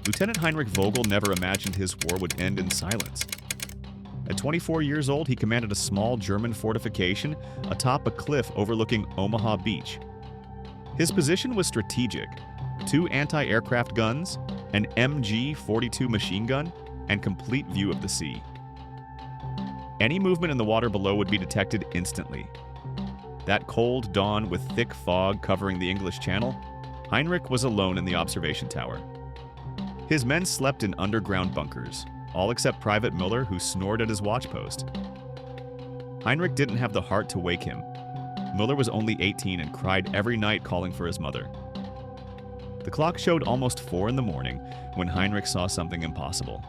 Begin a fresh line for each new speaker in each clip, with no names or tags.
Lieutenant Heinrich Vogel never imagined his war would end in silence. At 24 years old, he commanded a small German fortification atop a cliff overlooking Omaha Beach. His position was strategic: 2 anti-aircraft guns, an MG-42 machine gun, and complete view of the sea. Any movement in the water below would be detected instantly. That cold dawn with thick fog covering the English Channel, Heinrich was alone in the observation tower. His men slept in underground bunkers, all except Private Miller, who snored at his watchpost. Heinrich didn't have the heart to wake him. Miller was only 18 and cried every night calling for his mother. The clock showed almost 4 in the morning when Heinrich saw something impossible.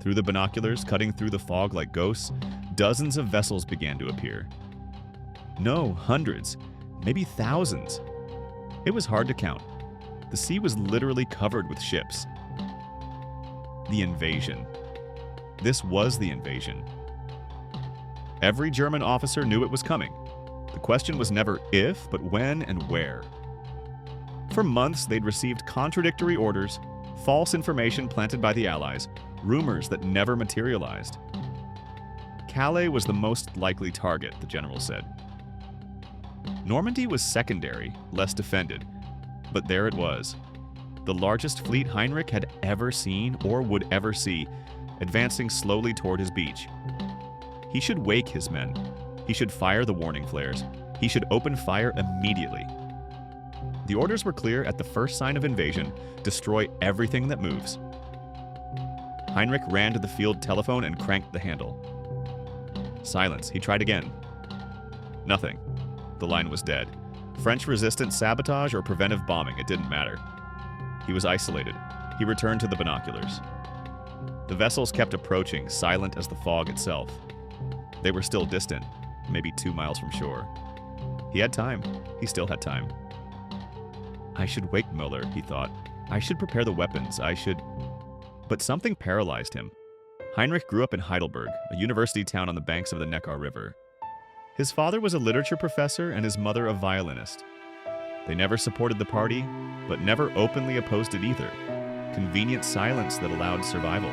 Through the binoculars, cutting through the fog like ghosts, dozens of vessels began to appear. No, hundreds, maybe thousands. It was hard to count. The sea was literally covered with ships. The invasion. This was the invasion. Every German officer knew it was coming. The question was never if, but when and where. For months, they'd received contradictory orders, false information planted by the Allies, rumors that never materialized. Calais was the most likely target, the general said. Normandy was secondary, less defended, but there it was. The largest fleet Heinrich had ever seen or would ever see, advancing slowly toward his beach. He should wake his men. He should fire the warning flares. He should open fire immediately. The orders were clear: at the first sign of invasion, destroy everything that moves. Heinrich ran to the field telephone and cranked the handle. Silence. He tried again. Nothing. The line was dead. French resistance, sabotage, or preventive bombing, it didn't matter. He was isolated. He returned to the binoculars. The vessels kept approaching, silent as the fog itself. They were still distant, maybe 2 miles from shore. He had time. He still had time. I should wake Muller, he thought. I should prepare the weapons. But something paralyzed him. Heinrich grew up in Heidelberg, a university town on the banks of the Neckar River. His father was a literature professor and his mother a violinist. They never supported the party, but never openly opposed it either. Convenient silence that allowed survival.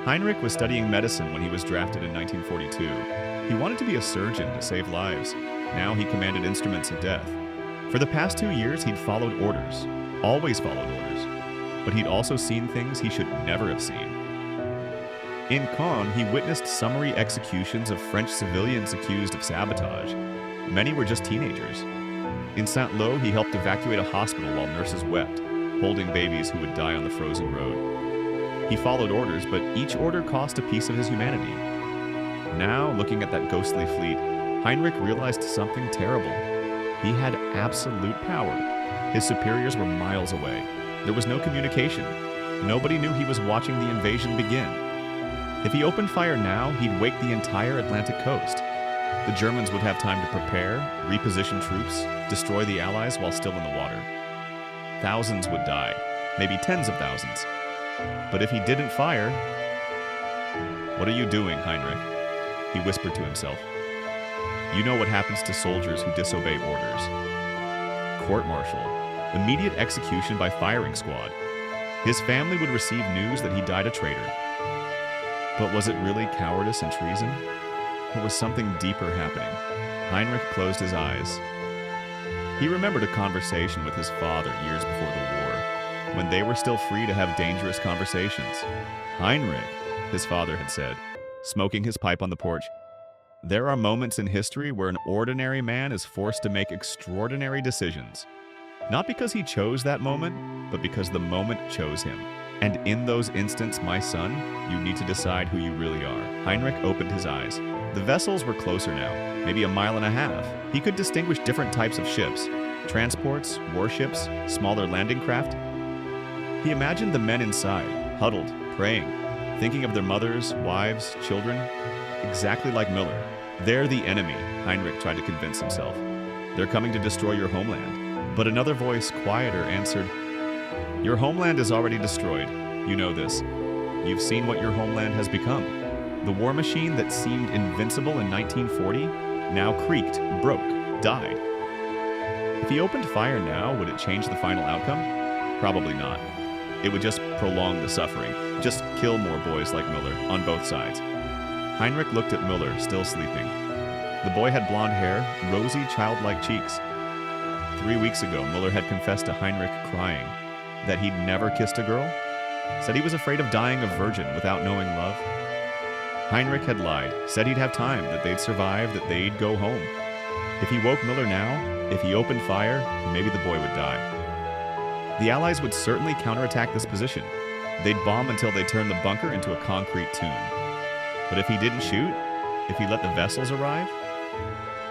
Heinrich was studying medicine when he was drafted in 1942. He wanted to be a surgeon to save lives. Now he commanded instruments of death. For the past 2 years, he'd followed orders, always followed orders. But he'd also seen things he should never have seen. In Caen, he witnessed summary executions of French civilians accused of sabotage. Many were just teenagers. In Saint-Lô, he helped evacuate a hospital while nurses wept, holding babies who would die on the frozen road. He followed orders, but each order cost a piece of his humanity. Now, looking at that ghostly fleet, Heinrich realized something terrible. He had absolute power. His superiors were miles away. There was no communication. Nobody knew he was watching the invasion begin. If he opened fire now, he'd wake the entire Atlantic coast. The Germans would have time to prepare, reposition troops, destroy the Allies while still in the water. Thousands would die, maybe tens of thousands. But if he didn't fire... "What are you doing, Heinrich?" he whispered to himself. "You know what happens to soldiers who disobey orders. Court-martial, immediate execution by firing squad. His family would receive news that he died a traitor. But was it really cowardice and treason? Or was something deeper happening?" Heinrich closed his eyes. He remembered a conversation with his father years before the war, when they were still free to have dangerous conversations. "Heinrich," his father had said, smoking his pipe on the porch, "there are moments in history where an ordinary man is forced to make extraordinary decisions. Not because he chose that moment, but because the moment chose him. And in those instants, my son, you need to decide who you really are." Heinrich opened his eyes. The vessels were closer now, maybe a mile and a half. He could distinguish different types of ships: transports, warships, smaller landing craft. He imagined the men inside, huddled, praying, thinking of their mothers, wives, children, exactly like Miller. "They're the enemy," Heinrich tried to convince himself. "They're coming to destroy your homeland." But another voice, quieter, answered, "Your homeland is already destroyed. You know this. You've seen what your homeland has become. The war machine that seemed invincible in 1940 now creaked, broke, died. If he opened fire now, would it change the final outcome? Probably not. It would just prolong the suffering, just kill more boys like Miller on both sides. Heinrich looked at Miller, still sleeping. The boy had blonde hair, rosy, childlike cheeks. 3 weeks ago, Miller had confessed to Heinrich, crying, that he'd never kissed a girl, said he was afraid of dying a virgin without knowing love. Heinrich had lied, said he'd have time, that they'd survive, that they'd go home. If he woke Miller now, if he opened fire, maybe the boy would die. The Allies would certainly counterattack this position. They'd bomb until they turned the bunker into a concrete tomb. But if he didn't shoot, if he let the vessels arrive,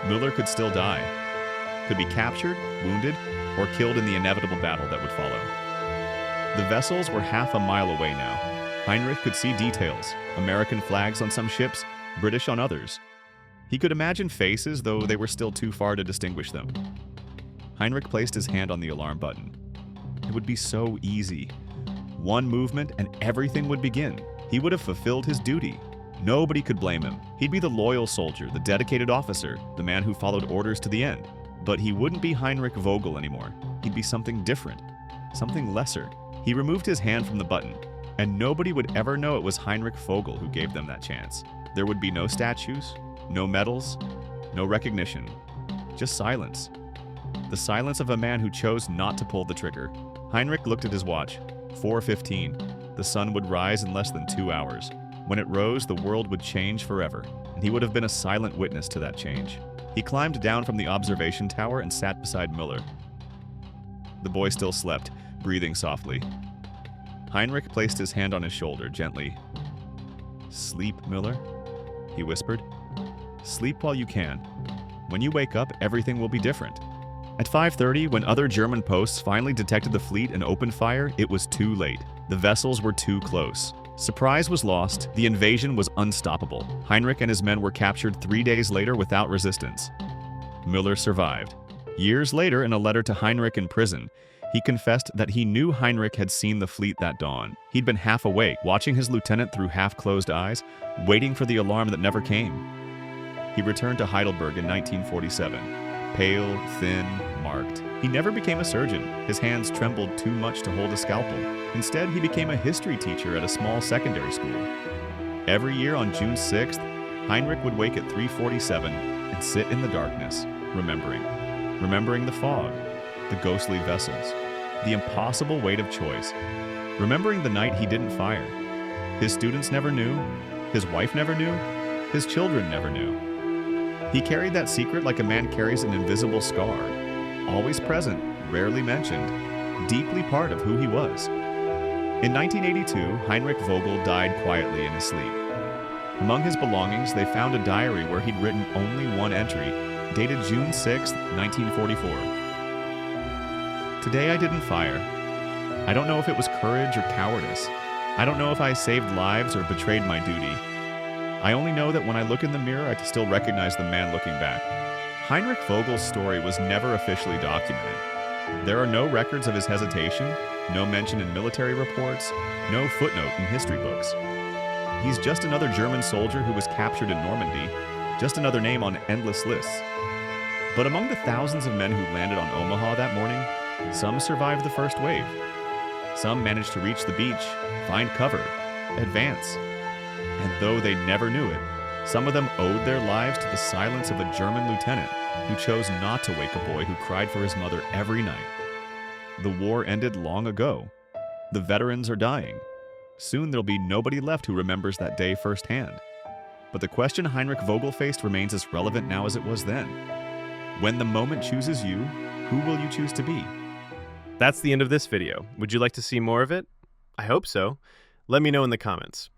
Miller could still die, could be captured, wounded, or killed in the inevitable battle that would follow. The vessels were half a mile away now. Heinrich could see details, American flags on some ships, British on others. He could imagine faces, though they were still too far to distinguish them. Heinrich placed his hand on the alarm button. It would be so easy. One movement and everything would begin. He would have fulfilled his duty. Nobody could blame him. He'd be the loyal soldier, the dedicated officer, the man who followed orders to the end. But he wouldn't be Heinrich Vogel anymore. He'd be something different, something lesser. He removed his hand from the button, and nobody would ever know it was Heinrich Vogel who gave them that chance. There would be no statues, no medals, no recognition, just silence. The silence of a man who chose not to pull the trigger. Heinrich looked at his watch. 4:15. The sun would rise in less than 2 hours. When it rose, the world would change forever, and he would have been a silent witness to that change. He climbed down from the observation tower and sat beside Miller. The boy still slept, breathing softly. Heinrich placed his hand on his shoulder gently. "Sleep, Miller," he whispered. "Sleep while you can. When you wake up, everything will be different." At 5:30, when other German posts finally detected the fleet and opened fire, it was too late. The vessels were too close. Surprise was lost. The invasion was unstoppable. Heinrich and his men were captured 3 days later without resistance. Miller survived. Years later, in a letter to Heinrich in prison, he confessed that he knew Heinrich had seen the fleet that dawn. He'd been half awake, watching his lieutenant through half-closed eyes, waiting for the alarm that never came. He returned to Heidelberg in 1947, pale, thin, marked. He never became a surgeon. His hands trembled too much to hold a scalpel. Instead, he became a history teacher at a small secondary school. Every year on June 6th, Heinrich would wake at 3:47 and sit in the darkness, remembering the fog, the ghostly vessels, the impossible weight of choice, remembering the night he didn't fire. His students never knew, his wife never knew, his children never knew. He carried that secret like a man carries an invisible scar, always present, rarely mentioned, deeply part of who he was. In 1982, Heinrich Vogel died quietly in his sleep. Among his belongings, they found a diary where he'd written only one entry, dated June 6, 1944. "Today I didn't fire. I don't know if it was courage or cowardice. I don't know if I saved lives or betrayed my duty. I only know that when I look in the mirror, I still recognize the man looking back." Heinrich Vogel's story was never officially documented. There are no records of his hesitation, no mention in military reports, no footnote in history books. He's just another German soldier who was captured in Normandy, just another name on endless lists. But among the thousands of men who landed on Omaha that morning, some survived the first wave. Some managed to reach the beach, find cover, advance. And though they never knew it, some of them owed their lives to the silence of a German lieutenant who chose not to wake a boy who cried for his mother every night. The war ended long ago. The veterans are dying. Soon there'll be nobody left who remembers that day firsthand. But the question Heinrich Vogel faced remains as relevant now as it was then. When the moment chooses you, who will you choose to be?
That's the end of this video. Would you like to see more of it? I hope so. Let me know in the comments.